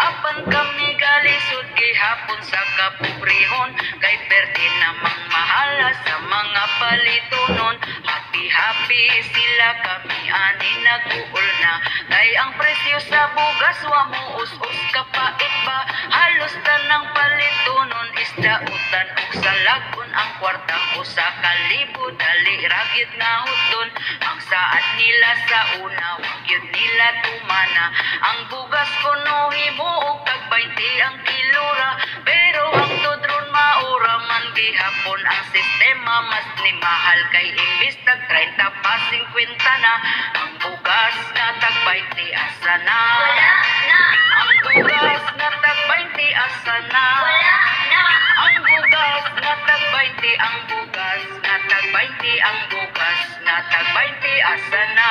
Apan kami galisod gihapon sa kapobrehon, kay perde namang mahala sa mga palitonon. Happy sila kami ani nag-uol na, kay ang presyo sa bugas wa mo us-us kapait ba. Halos tanang palitonon isda utan ug salagon, ang kwartang usa ka libo dali ragid nga hudon. Ang saad nila sa una wag yun nila tumana, ang bugas kuno himo og tag 20 ang kilora, pero ang tudron maura man gihapon ang sistema. Mas ni mahal kay imbis tag 30 pa 50 na, ang bugas na tag 20 asa na. Ang bugas na tag 20 asa na. Ang bugas na tag 20, ang bugas na tag 20, ang bugas na tag 20 asa na.